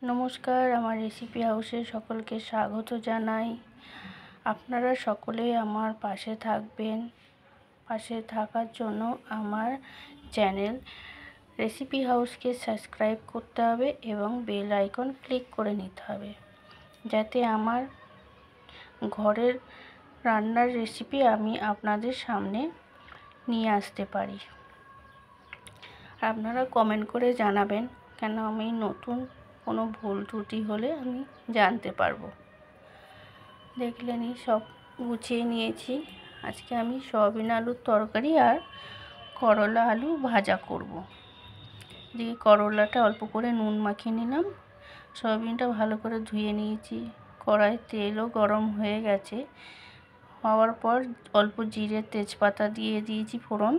নমস্কার, আমার রেসিপি হাউসে সকলকে স্বাগত জানাই। আপনারা সকলেই আমার পাশে থাকবেন। পাশে থাকার জন্য আমার চ্যানেল রেসিপি হাউসকে সাবস্ক্রাইব করতে হবে এবং বেল আইকন ক্লিক করে নিতে হবে, যাতে আমার ঘরের রান্নার রেসিপি আমি আপনাদের সামনে নিয়ে আসতে পারি। আপনারা কমেন্ট করে জানাবেন, কেন আমি নতুন কোনো ভুল ত্রুটি হলে আমি জানতে পারবো। দেখলেনই সব গুছিয়ে নিয়েছি। আজকে আমি সয়াবিন আলুর তরকারি আর করলা আলু ভাজা করব। দিয়ে করলাটা অল্প করে নুন মাখিয়ে নিলাম, সয়াবিনটা ভালো করে ধুয়ে নিয়েছি। কড়াই তেলও গরম হয়ে গেছে। হওয়ার পর অল্প জিরে তেজপাতা দিয়ে দিয়েছি ফোড়ন,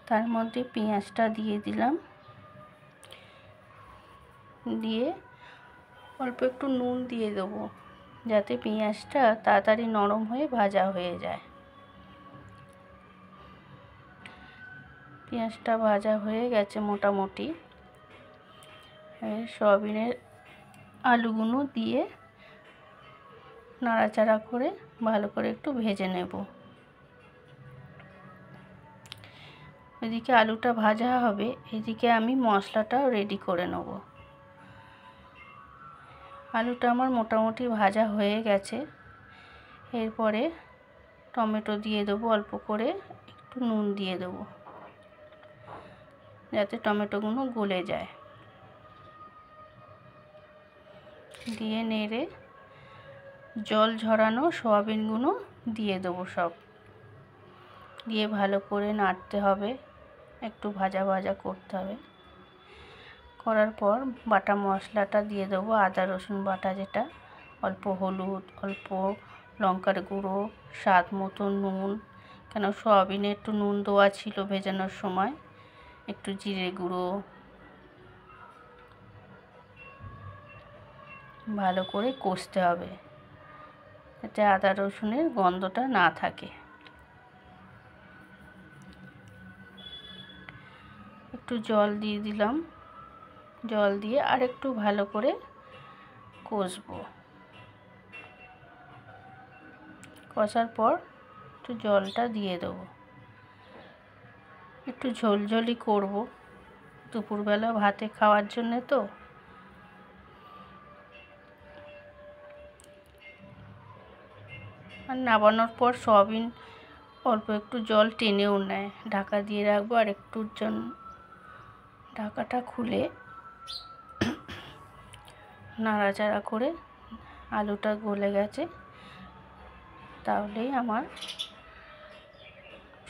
তার মধ্যে পেঁয়াজটা দিয়ে দিলাম, দিয়ে অল্প একটু নুন দিয়ে দেবো, যাতে পেঁয়াজটা তাড়াতাড়ি নরম হয়ে ভাজা হয়ে যায়। পেঁয়াজটা ভাজা হয়ে গেছে মোটামুটি। সয়াবিনের আলুগুলো দিয়ে নাড়াচাড়া করে ভালো করে একটু ভেজে নেব। এদিকে আলুটা ভাজা হবে, এদিকে আমি মশলাটাও রেডি করে নেব। আলুটা আমার মোটামুটি ভাজা হয়ে গেছে। এরপরে টমেটো দিয়ে দেবো, অল্প করে একটু নুন দিয়ে দেবো, যাতে টমেটোগুলো গলে যায়। দিয়ে নেড়ে জল ঝরানো সয়াবিনগুলো দিয়ে দেবো সব, দিয়ে ভালো করে নাড়তে হবে, একটু ভাজা ভাজা করতে হবে। করার পর বাটা মশলাটা দিয়ে দেবো, আদা রসুন বাটা, যেটা অল্প হলুদ, অল্প লঙ্কার গুঁড়ো, স্বাদ মতো নুন, কেন সয়াবিনে একটু নুন দেওয়া ছিল ভেজানোর সময়, একটু জিরে গুঁড়ো, ভালো করে কষতে হবে যাতে আদা রসুনের গন্ধটা না থাকে। একটু জল দিয়ে দিলাম, জল দিয়ে আর একটু ভালো করে কষবো। কষার পর একটু জলটা দিয়ে দেবো, একটু ঝোলঝোলি করব, দুপুরবেলা ভাতে খাওয়ার জন্যে তো। আর নামানোর পর সয়াবিন অল্প একটু জল টেনেও নেয়, ঢাকা দিয়ে রাখবো আর একটুর জন্য। ঢাকাটা খুলে নাড়াচাড়া করে আলুটা গলে গেছে, তাহলেই আমার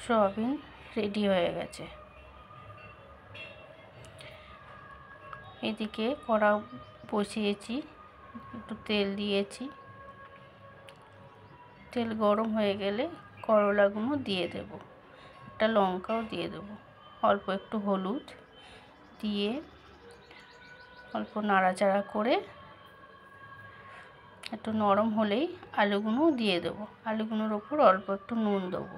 সয়াবিন রেডি হয়ে গেছে। এদিকে কড়া বসিয়েছি, একটু তেল দিয়েছি, তেল গরম হয়ে গেলে করলাগুলো দিয়ে দেব, একটা লঙ্কাও দিয়ে দেব, অল্প একটু হলুদ দিয়ে অল্প নাড়াচাড়া করে একটু নরম হলেই আলুগুলো দিয়ে দেবো। আলুগুলোর ওপর অল্প একটু নুন দেবো,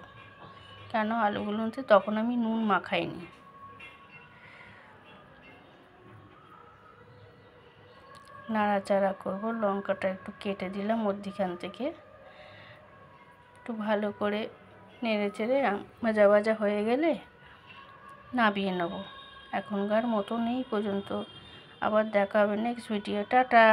কেন আলুগুলোতে তখন আমি নুন মাখাইনি। নাড়াচাড়া করব, লঙ্কাটা একটু কেটে দিলাম মধ্যিখান থেকে, একটু ভালো করে নেড়ে চেড়ে ভাজা ভাজা হয়ে গেলে নামিয়ে নেব। এখনকার মতন এই পর্যন্ত, আবার দেখা হবে নেক্সট ভিডিও। টাটা।